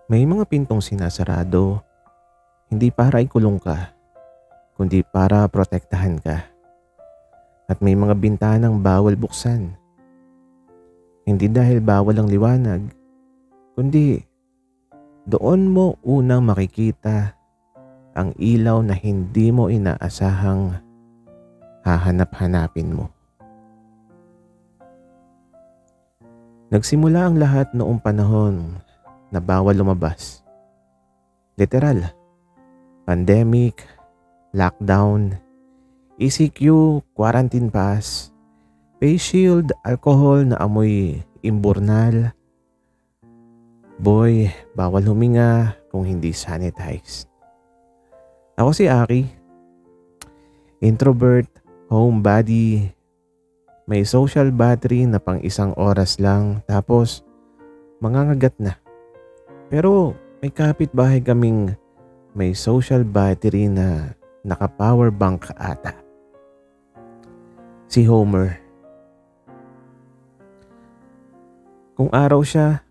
May mga pintong sinasarado, hindi para ikulong ka, kundi para protektahan ka. At may mga bintanang bawal buksan, hindi dahil bawal ang liwanag, kundi doon mo unang makikita ang ilaw na hindi mo inaasahang hahanap-hanapin mo. Nagsimula ang lahat noong panahon na bawal lumabas. Literal, pandemic, lockdown, ECQ, quarantine pass, face shield, alcohol na amoy imburnal. Boy, bawal huminga kung hindi sanitized. Ako si Aki, introvert, homebody, may social battery na pang 1 oras lang tapos mangangagat na. Pero may kapitbahay kaming may social battery na naka-power bank ata. Si Homer. Kung araw siya,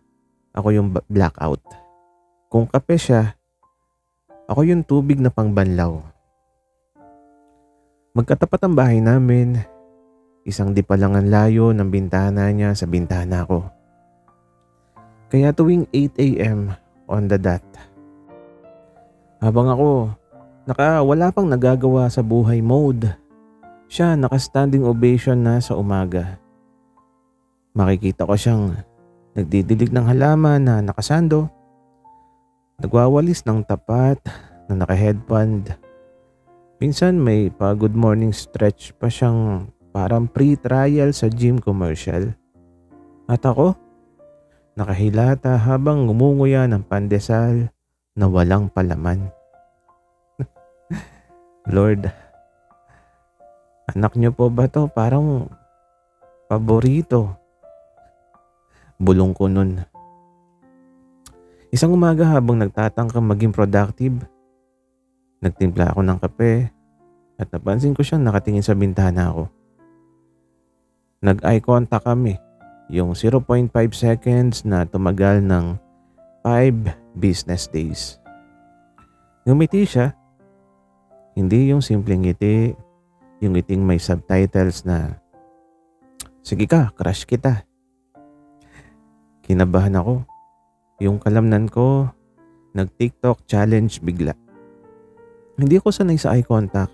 ako yung blackout. Kung kape siya, ako yung tubig na pangbanlaw. Magkatapat ang bahay namin. Isang di pa lang ang layo ng bintana niya sa bintana ko. Kaya tuwing 8 a.m. on the dot, habang ako wala pang nagagawa sa buhay mode, siya naka-standing ovation na sa umaga. Makikita ko siyang nagdidilig ng halaman na nakasando, nagwawalis ng tapat na naka-headband. Minsan may pa-good morning stretch pa siyang parang pre-trial sa gym commercial. At ako, nakahilata habang ngumunguya ng pandesal na walang palaman. Lord, anak niyo po ba to? Parang paborito. Bulong ko nun. Isang umaga habang nagtatangkang maging productive, nagtimpla ako ng kape at napansin ko siyang nakatingin sa bintana ko. Nag-eye contact kami, yung 0.5 seconds na tumagal ng 5 business days. Ngumiti siya. Hindi yung simpleng ngiti, yung ngiting may subtitles na, "Sige ka, crush kita." Kinabahan ako. Yung kalamnan ko, nag-TikTok challenge bigla. Hindi ako sanay sa eye contact.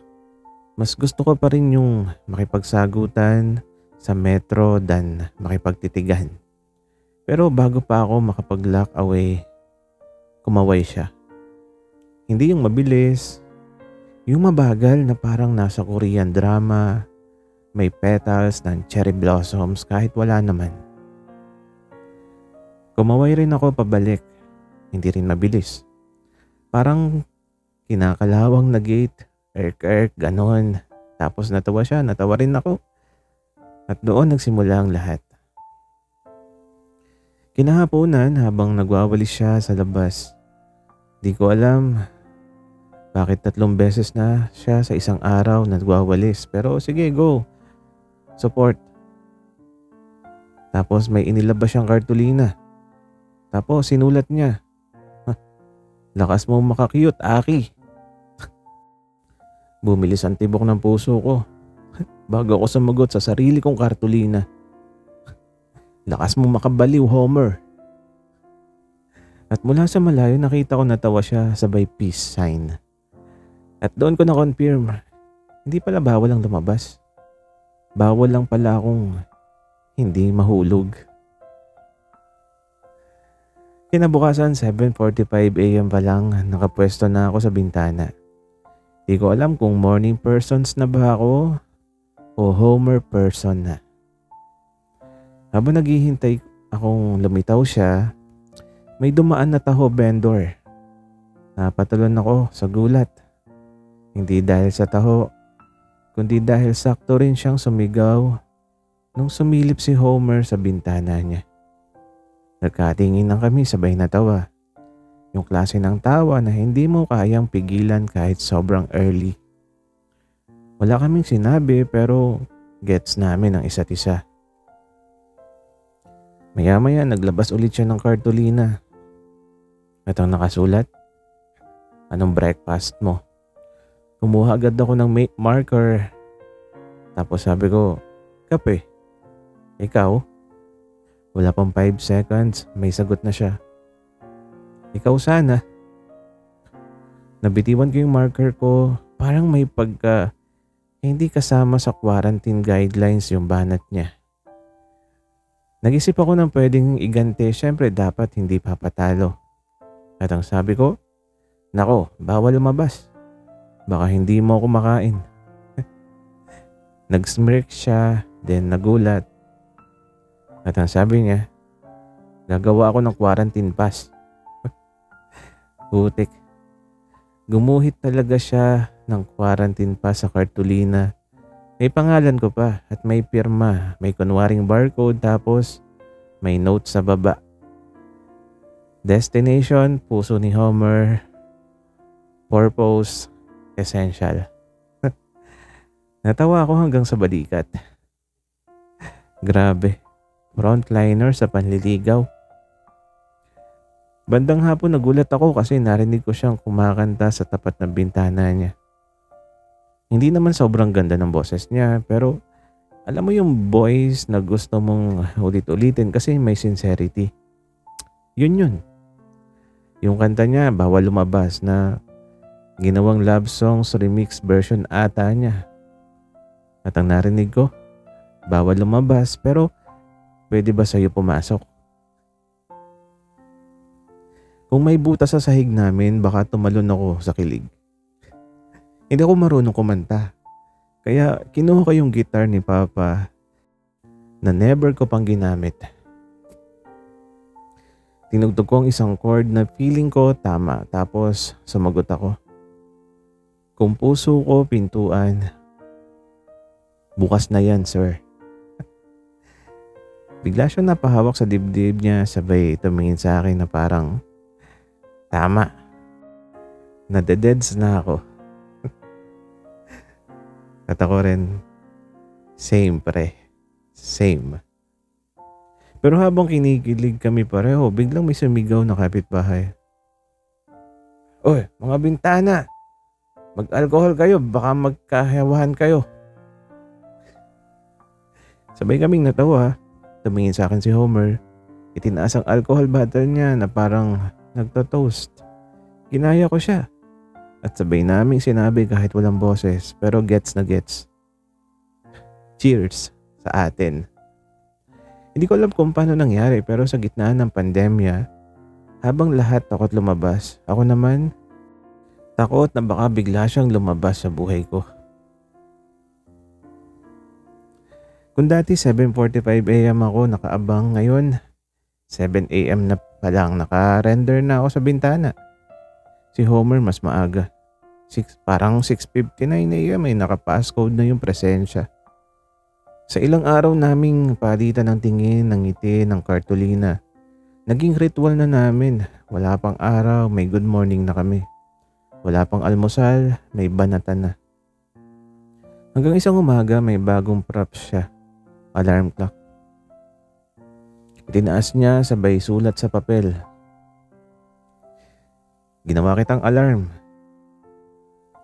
Mas gusto ko pa rin yung makipagsagutan sa metro than makipagtitigan. Pero bago pa ako makapag-lock away, kumaway siya. Hindi yung mabilis, yung mabagal na parang nasa Korean drama, may petals ng cherry blossoms kahit wala naman. Kumaway rin ako pabalik, hindi rin mabilis. Parang kinakalawang na gate, erk-erk, ganon. Tapos natawa siya, natawa rin ako. At doon nagsimula ang lahat. Kinahaponan habang nagwawalis siya sa labas. Di ko alam bakit 3 beses na siya sa isang araw nagwawalis. Pero sige, go. Support. Tapos may inilabas siyang kartulina. Tapos sinulat niya, "Lakas mo makakyut, Aki." Bumilis ang tibok ng puso ko bago ako sumagot sa sarili kong kartulina. "Lakas mo makabaliw, Homer." At mula sa malayo nakita ko natawa siya sabay peace sign. At doon ko na-confirm, hindi pala bawal ang lumabas. Bawal lang pala akong hindi mahulog. Kinabukasan 7:45 a.m. pa lang nakapwesto na ako sa bintana. Di ko alam kung morning persons na ba ako o Homer person na. Habang naghihintay akong lumitaw siya, may dumaan na taho vendor. Napatalon ako sa gulat. Hindi dahil sa taho, kundi dahil sakto rin siyang sumigaw nung sumilip si Homer sa bintana niya. Nagkatingin lang kami sabay natawa. Yung klase ng tawa na hindi mo kayang pigilan kahit sobrang early. Wala kaming sinabi pero gets namin ang isa't isa. Maya-maya naglabas ulit siya ng kartulina. At ang nakasulat, anong breakfast mo? Kumuha agad ako ng marker. Tapos sabi ko, kape. Ikaw? Wala pang 5 seconds, may sagot na siya. Ikaw sana. Nabitiwan ko yung marker ko, parang may hindi kasama sa quarantine guidelines yung banat niya. Nag-isip ako ng pwedeng igante, syempre dapat hindi papatalo. At ang sabi ko, nako, bawal lumabas. Baka hindi mo ako makain. Nag-smirk siya, then nagulat. At ang sabi niya, gagawa ako ng quarantine pass. Putik. Gumuhit talaga siya ng quarantine pass sa kartulina. May pangalan ko pa at may pirma. May kunwaring barcode tapos may note sa baba. Destination, puso ni Homer. Purpose, essential. Natawa ako hanggang sa balikat. Grabe. Frontliner sa panliligaw. Bandang hapon nagulat ako kasi narinig ko siyang kumakanta sa tapat ng bintana niya. Hindi naman sobrang ganda ng boses niya pero alam mo yung voice na gusto mong ulit-ulitin kasi may sincerity. Yun. Yung kanta niya, Bawal Lumabas na ginawang love songs remix version ata niya. At ang narinig ko, bawal lumabas pero pwede ba sa'yo pumasok? Kung may butas sa sahig namin, baka tumalon ako sa kilig. Hindi ako marunong kumanta. Kaya kinuha ko yung guitar ni Papa na never ko pang ginamit. Tinugtog ko ang isang chord na feeling ko tama tapos sumagot ako. Kung puso ko pintuan, bukas na yan, sir. Bigla siya napahawak sa dibdib niya sabay tumingin sa akin na parang tama. Nadededs na ako. At ako rin, same pre. Same. Pero habang kinikilig kami pareho, biglang may sumigaw na kapitbahay. Oy, mga bintana! Mag-alcohol kayo, baka magkahawahan kayo. Sabay kaming natawa. Tumingin sa akin si Homer. Itinaas ang alcohol bottle niya na parang nagto-toast. Ginaya ko siya. At sabay naming sinabi kahit walang boses pero gets na gets. Cheers sa atin. Hindi ko alam kung paano nangyari pero sa gitna ng pandemya, habang lahat takot lumabas, ako naman takot na baka bigla siyang lumabas sa buhay ko. Kung dati 7:45 AM ako nakaabang, ngayon 7 AM na palang naka-render na ako sa bintana. Si Homer mas maaga. Parang 6:59 AM ay naka-passcode na yung presensya. Sa ilang araw naming palitan ng tingin, ng ngiti, ng kartulina, naging ritual na namin. Wala pang araw, may good morning na kami. Wala pang almusal, may banatan na. Hanggang isang umaga may bagong props siya. Alarm clock. Itinaas niya sabay sulat sa papel. Ginawa kitang alarm.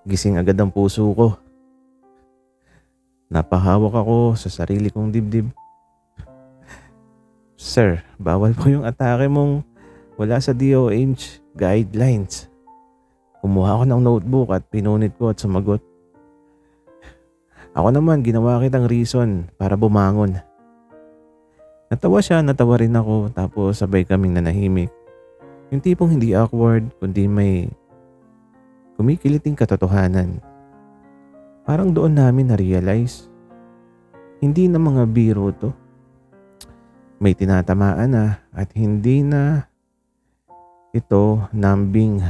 Gising agad ang puso ko. Napahawak ako sa sarili kong dibdib. Sir, bawal po yung atake mong wala sa DOH guidelines. Kumuha ako ng notebook at pinunit ko at sumagot. Ako naman, ginawa kitang reason para bumangon. Natawa siya, natawa rin ako, tapos sabay kaming nanahimik. Yung tipong hindi awkward, kundi may kumikiliting katotohanan. Parang doon namin na-realize, hindi na mga biro to. May tinatamaan na at hindi na ito numbing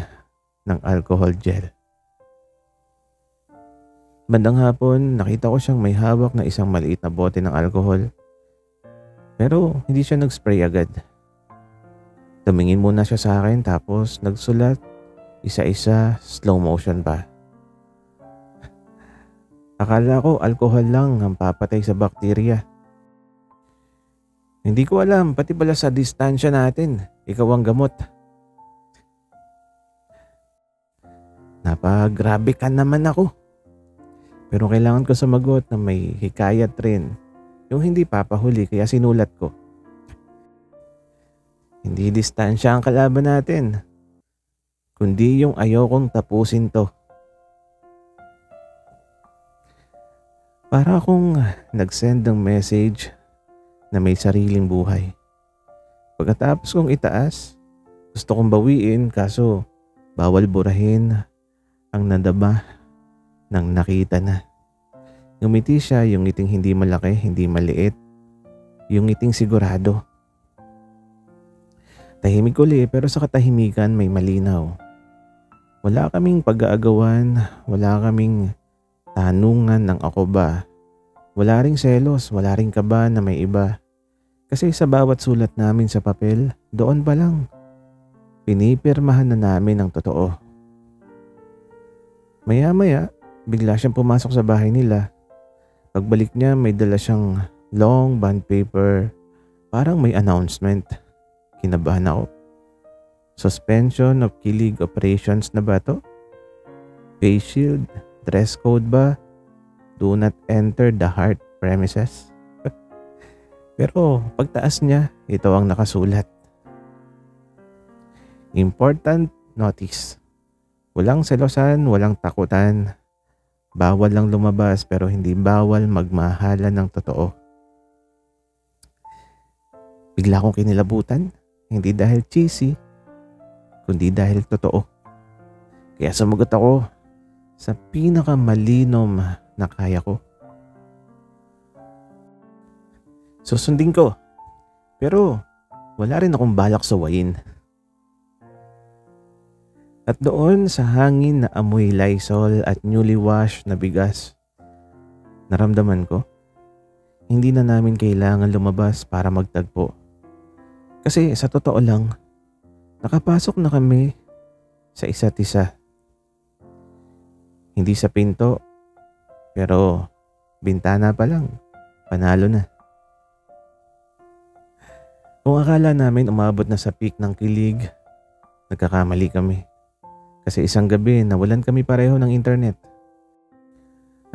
ng alcohol gel. Bandang hapon, nakita ko siyang may hawak na isang maliit na bote ng alcohol. Pero hindi siya nag-spray agad. Tumingin muna siya sa akin tapos nagsulat isa-isa, slow motion pa. Akala ko alcohol lang ang papatay sa bakterya. Hindi ko alam, pati pala sa distansya natin, ikaw ang gamot. Napagrabe ka naman ako. Pero kailangan ko sumagot na may hikayat rin. Yung hindi papahuli kaya sinulat ko. Hindi distansya ang kalaban natin, kundi yung ayokong tapusin to. Para akong nag-send ng message na may sariling buhay. Pagkatapos kong itaas, gusto kong bawiin kaso bawal burahin ang nadama ng nakita na. Ngumiti siya, yung ngiting hindi malaki, hindi maliit. Yung ngiting sigurado. Tahimik uli pero sa katahimikan may malinaw. Wala kaming pag-aagawan, wala kaming tanungan ng ako ba. Wala ring selos, wala ring kaba na may iba. Kasi sa bawat sulat namin sa papel, doon pa lang. Pinipirmahan na namin ang totoo. Maya-maya, bigla siyang pumasok sa bahay nila. Pagbalik niya, may dala siyang long bond paper. Parang may announcement. Kinabahan ako. Suspension of kilig operations na ba to? Face shield? Dress code ba? Do not enter the heart premises. Pero pagtaas niya, ito ang nakasulat. Important notice. Walang selosan, walang takutan. Bawal lang lumabas pero hindi bawal magmahalan ng totoo. Bigla akong kinilabutan. Hindi dahil cheesy, kundi dahil totoo. Kaya sumagot ako sa pinakamalinom na kaya ko. Susundin ko, pero wala rin akong balak sawayin. At doon sa hangin na amoy Lysol at newly washed na bigas, naramdaman ko, hindi na namin kailangan lumabas para magtagpo. Kasi sa totoo lang, nakapasok na kami sa isa't isa. Hindi sa pinto, pero bintana pa lang, panalo na. Kung akala namin umabot na sa peak ng kilig, nagkakamali kami. Kasi isang gabi nawalan kami pareho ng internet.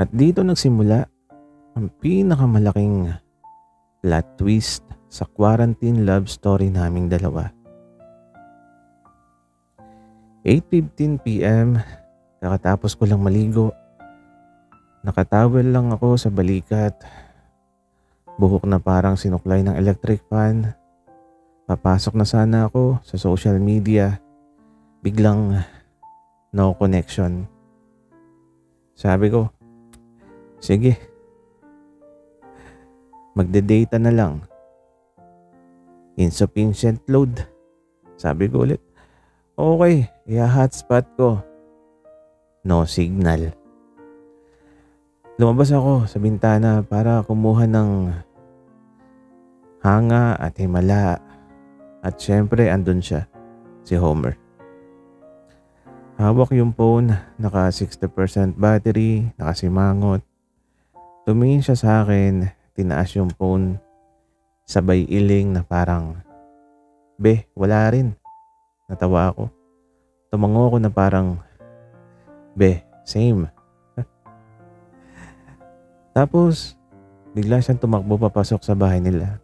At dito nagsimula ang pinakamalaking plot twist sa quarantine love story naming dalawa. 8:15 p.m. kakatapos ko lang maligo. Nakatawel lang ako sa balikat. Buhok na parang sinuklay ng electric fan. Papasok na sana ako sa social media. Biglang no connection. Sabi ko, sige, magde-data na lang. Insufficient load. Sabi ko ulit, okay, i-hotspot ko. No signal. Lumabas ako sa bintana para kumuha ng hanga at himala. At syempre andun siya, si Homer. Hawak yung phone, naka 60% battery, nakasimangot. Tumingin siya sa akin, tinaas yung phone. Sabay iling na parang, be, wala rin. Natawa ako. Tumango ako na parang, be, same. Tapos, bigla siyang tumakbo papasok sa bahay nila.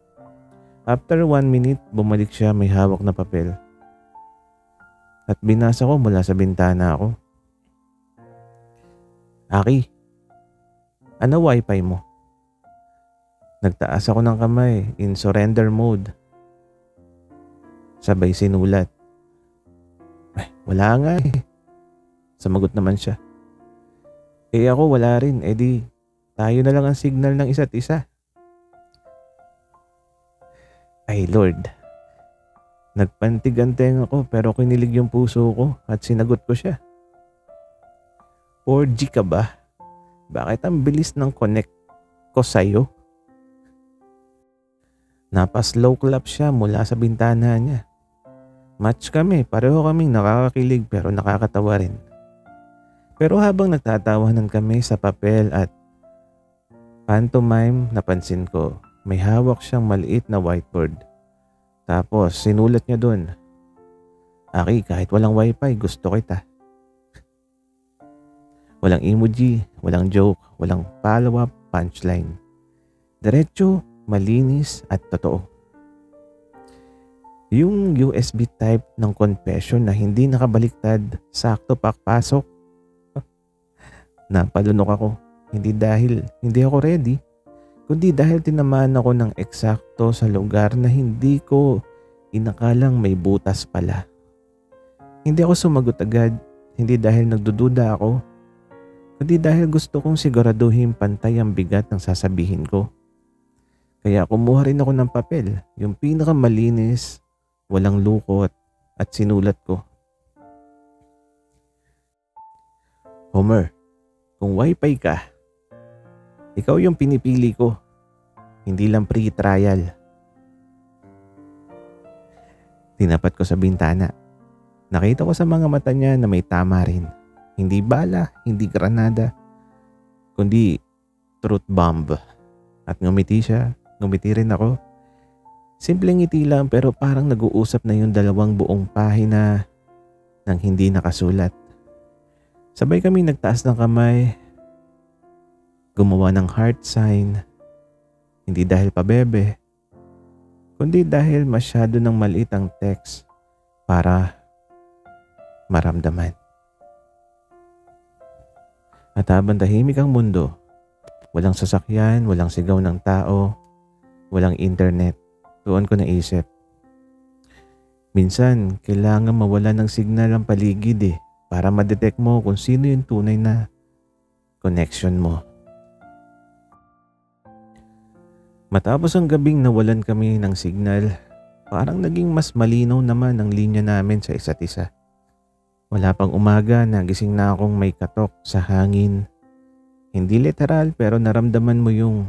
After 1 minute, bumalik siya, may hawak na papel. At binasa ko mula sa bintana ako. Aki, ano wifi mo? Nagtaas ako ng kamay in surrender mode. Sabay sinulat. Wala nga eh. Sumagot naman siya. Eh ako wala rin. Eh di tayo na lang ang signal ng isa't isa. Ay Lord. Nagpantig ang tenga ko pero kinilig yung puso ko at sinagot ko siya. 4G ka ba? Bakit ang bilis ng connect ko sa'yo? Napaslow clap siya mula sa bintana niya. Match kami, pareho kaming nakakakilig pero nakakatawa rin. Pero habang nagtatawanan kami sa papel at pantomime, napansin ko may hawak siyang maliit na whiteboard. Tapos sinulat niya dun, Aki, kahit walang wifi, gusto kita. Walang emoji, walang joke, walang follow-up punchline. Diretso, malinis at totoo. Yung USB type ng confession na hindi nakabaliktad, sakto pakpasok. Napalunok ako. Hindi dahil hindi ako ready, kundi dahil tinamaan ako ng eksakto sa lugar na hindi ko inakalang may butas pala. Hindi ako sumagot agad, hindi dahil nagdududa ako, kundi dahil gusto kong siguraduhin pantay ang bigat ng sasabihin ko. Kaya kumuha rin ako ng papel, yung pinakamalinis, walang lukot, at sinulat ko. Homer, kung wifi ka, ikaw yung pinipili ko, hindi lang free trial. Tinapat ko sa bintana. Nakita ko sa mga mata niya na may tama rin. Hindi bala, hindi granada, kundi truth bomb. At ngumiti siya, ngumiti rin ako. Simpleng ngiti lang pero parang nag-uusap na yung dalawang buong pahina ng hindi nakasulat. Sabay kami nagtaas ng kamay, gumawa ng heart sign, hindi dahil pabebe, kundi dahil masyado ng maliit ang text para maramdaman. At habang tahimik ang mundo, walang sasakyan, walang sigaw ng tao, walang internet, doon ko naisip. Minsan, kailangan mawala ng signal ang paligid para ma-detect mo kung sino yung tunay na connection mo. Matapos ang gabing nawalan kami ng signal, parang naging mas malinaw naman ang linya namin sa isa't isa. Wala pang umaga, nagising na akong may katok sa hangin. Hindi literal pero naramdaman mo yung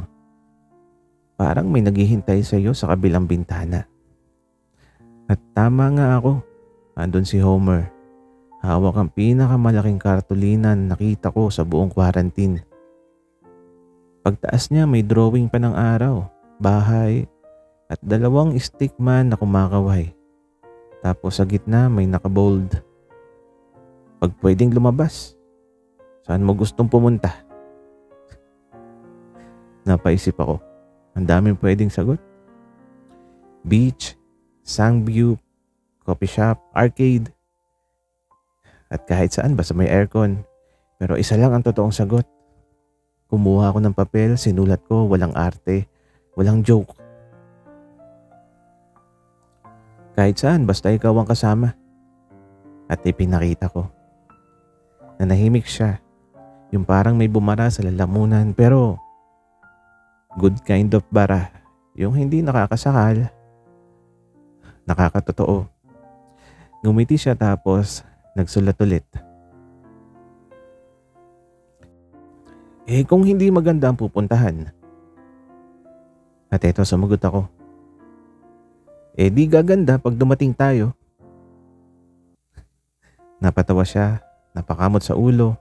parang may naghihintay sa iyo sa kabilang bintana. At tama nga ako, andun si Homer. Hawak ang pinakamalaking kartulina na nakita ko sa buong quarantine. Pagtaas niya may drawing pa ng araw, bahay, at dalawang stickman na kumakaway. Tapos sa gitna may nakabold. Pag pwedeng lumabas, saan mo gustong pumunta? Napaisip ako, ang daming pwedeng sagot. Beach, Sangview, coffee shop, arcade, at kahit saan basta may aircon. Pero isa lang ang totoong sagot. Kumuha ako ng papel, sinulat ko, walang arte, walang joke. Kahit saan, basta ikaw ang kasama. At ipinakita ko. Nanahimik siya. Yung parang may bumara sa lalamunan pero good kind of bara. Yung hindi nakakasakal, nakakatotoo. Ngumiti siya tapos nagsulat ulit. Kung hindi maganda ang pupuntahan. At eto sumagot ako. Di gaganda pag dumating tayo. Napatawa siya, napakamot sa ulo.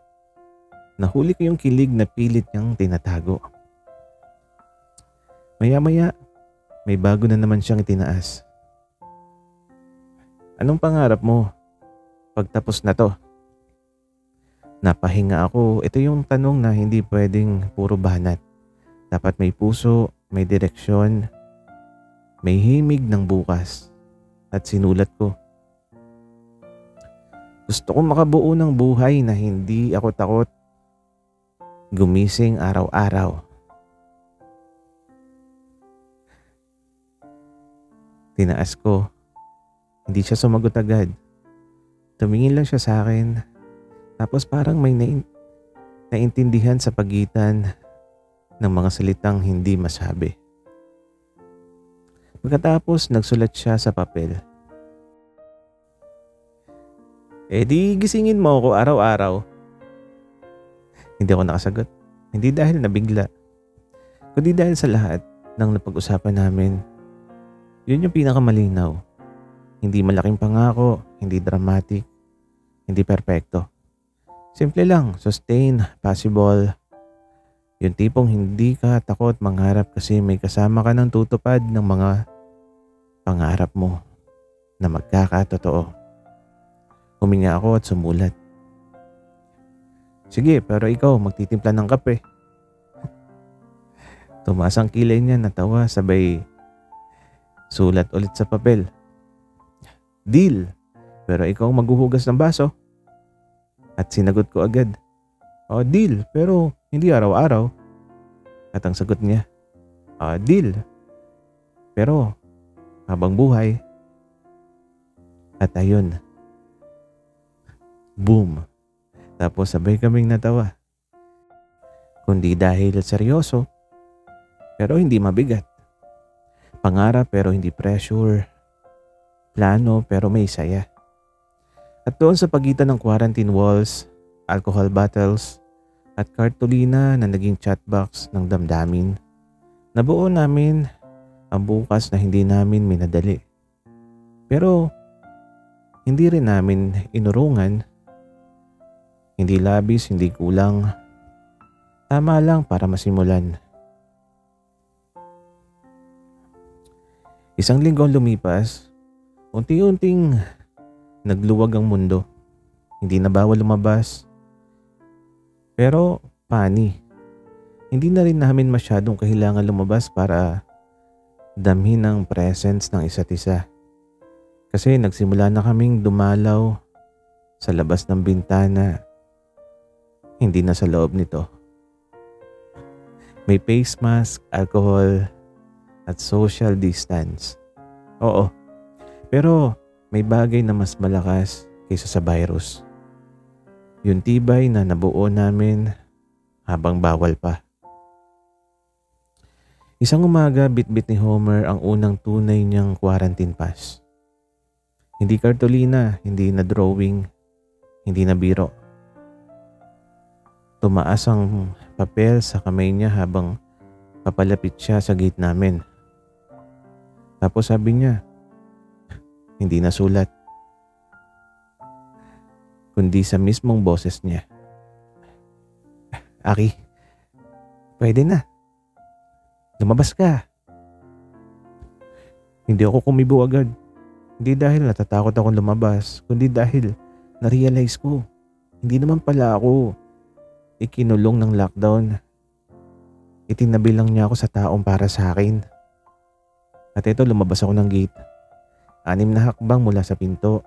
Nahuli ko yung kilig na pilit niyang tinatago. Maya-maya, may bago na naman siyang itinaas. Anong pangarap mo pagtapos na to? Napahinga ako. Ito yung tanong na hindi pwedeng puro banat. Dapat may puso, may direksyon, may himig ng bukas. At sinulat ko. Gusto ko makabuo ng buhay na hindi ako takot gumising araw-araw. Tinaas ko. Hindi siya sumagot agad. Tumingin lang siya sa akin. Tapos parang may naintindihan sa pagitan ng mga salitang hindi masabi. Pagkatapos nagsulat siya sa papel. Di gisingin mo ako araw-araw. Hindi ako nakasagot. Hindi dahil nabigla, kundi dahil sa lahat ng napag-usapan namin. Yun yung pinakamalinaw. Hindi malaking pangako, hindi dramatic, hindi perpekto. Simple lang, sustain, possible. Yung tipong hindi ka takot mangarap kasi may kasama ka ng tutupad ng mga pangarap mo na magkakatotoo. Huminga ako at sumulat. Sige, pero ikaw magtitimpla ng kape. Tumaas ang kilay niya, natawa, sabay sulat ulit sa papel. Deal! Pero ikaw maghuhugas ng baso. At sinagot ko agad. Deal, pero hindi araw-araw. At ang sagot niya, deal, pero habang buhay. At ayun, boom. Tapos sabay kaming natawa. Kundi dahil seryoso, pero hindi mabigat. Pangarap pero hindi pressure. Plano pero may saya. At doon sa pagitan ng quarantine walls, alcohol bottles, at kartulina na naging chatbox ng damdamin, nabuo namin ang bukas na hindi namin minadali. Pero hindi rin namin inurungan. Hindi labis, hindi kulang. Tama lang para masimulan. Isang linggo lumipas, unti-unting nagluwag ang mundo. Hindi na bawal lumabas. Pero pani, hindi na rin namin masyadong kailangan lumabas para damhin ang presence ng isa't isa. Kasi nagsimula na kaming dumalaw sa labas ng bintana, hindi na sa loob nito. May face mask, alcohol, at social distance. Oo, pero may bagay na mas malakas kaysa sa virus. Yung tibay na nabuo namin habang bawal pa. Isang umaga, bitbit ni Homer ang unang tunay niyang quarantine pass. Hindi kartolina, hindi na drawing, hindi na biro. Tumaas ang papel sa kamay niya habang papalapit siya sa gate namin. Tapos sabi niya, hindi na sulat, kundi sa mismong boses niya. Aki, pwede na. Lumabas ka. Hindi ako kumibo agad. Hindi dahil natatakot akong lumabas, kundi dahil na-realize ko, hindi naman pala ako ikinulong ng lockdown. Itinabi lang niya ako sa taong para sa akin. At ito, lumabas ako ng gate. 6 na hakbang mula sa pinto.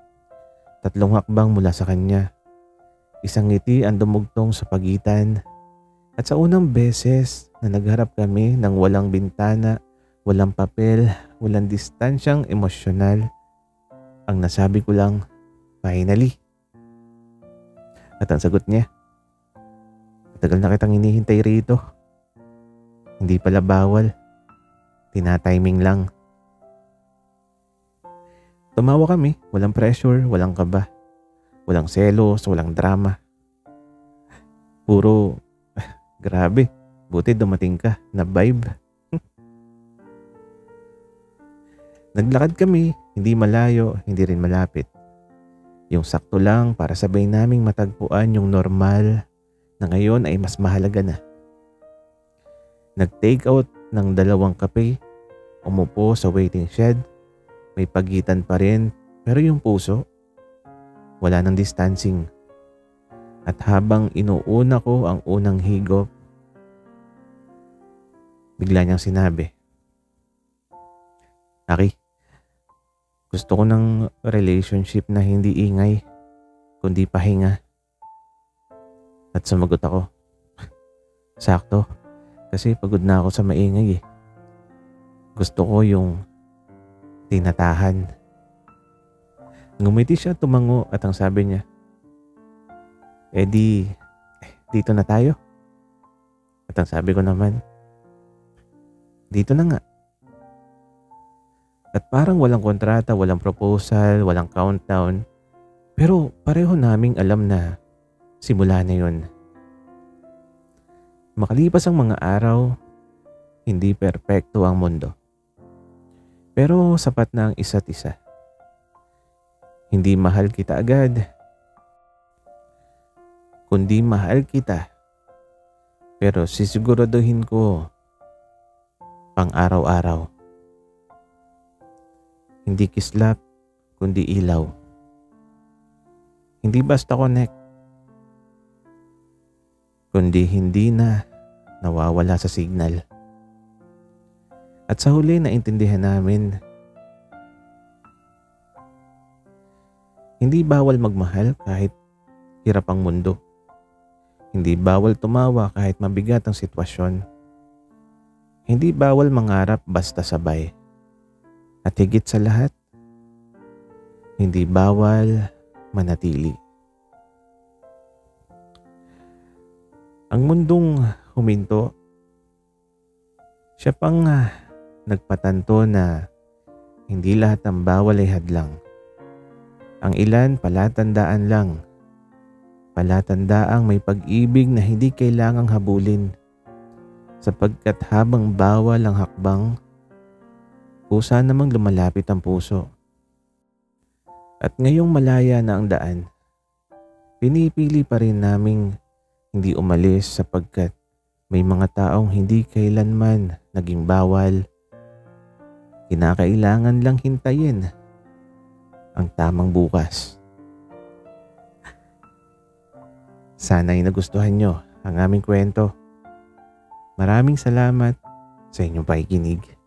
3 hakbang mula sa kanya. Isang ngiti ang dumugtong sa pagitan. At sa unang beses na nagharap kami ng walang bintana, walang papel, walang distansyang emosyonal, ang nasabi ko lang, finally. At ang sagot niya, matagal na kitang hinihintay rito. Hindi pala bawal. Tinatiming lang. Tumawa kami, walang pressure, walang kaba, walang selos, walang drama. Puro, grabe, buti dumating ka na vibe. Naglakad kami, hindi malayo, hindi rin malapit. Yung sakto lang para sabay naming matagpuan yung normal na ngayon ay mas mahalaga na. Nag-take out ng 2 kape, umupo sa waiting shed, may pagitan pa rin pero yung puso, wala nang distancing. At habang inuuna ko ang unang higop, bigla niyang sinabi, Aki, gusto ko ng relationship na hindi ingay, kundi pahinga. At sumagot ako, sakto. Kasi pagod na ako sa maingay eh. Gusto ko yung tinatahan. Ngumiti siya, tumango at ang sabi niya, dito na tayo. At ang sabi ko naman, dito na nga. At parang walang kontrata, walang proposal, walang countdown. Pero pareho naming alam na simula na yun. Makalipas ang mga araw, hindi perpekto ang mundo. Pero sapat na ang isa't isa. Hindi mahal kita agad, kundi mahal kita. Pero sisiguraduhin ko pang araw-araw. Hindi kislap, kundi ilaw. Hindi basta connect, kundi hindi na nawawala sa signal. At sa huli naintindihan namin, hindi bawal magmahal kahit hirap ang mundo. Hindi bawal tumawa kahit mabigat ang sitwasyon. Hindi bawal mangarap basta sabay. At higit sa lahat, hindi bawal manatili. Ang mundong huminto, siya pang nagpatanto na hindi lahat ng bawal ay hadlang. Ang ilan palatandaan lang. Palatandaang may pag-ibig na hindi kailangang habulin. Sapagkat habang bawal ang hakbang, kusa namang lumalapit ang puso. At ngayong malaya na ang daan, pinipili pa rin naming hindi umalis sapagkat may mga taong hindi kailanman naging bawal. Kinakailangan lang hintayin ang tamang bukas. Sana'y nagustuhan nyo ang aming kwento. Maraming salamat sa inyong pakikinig.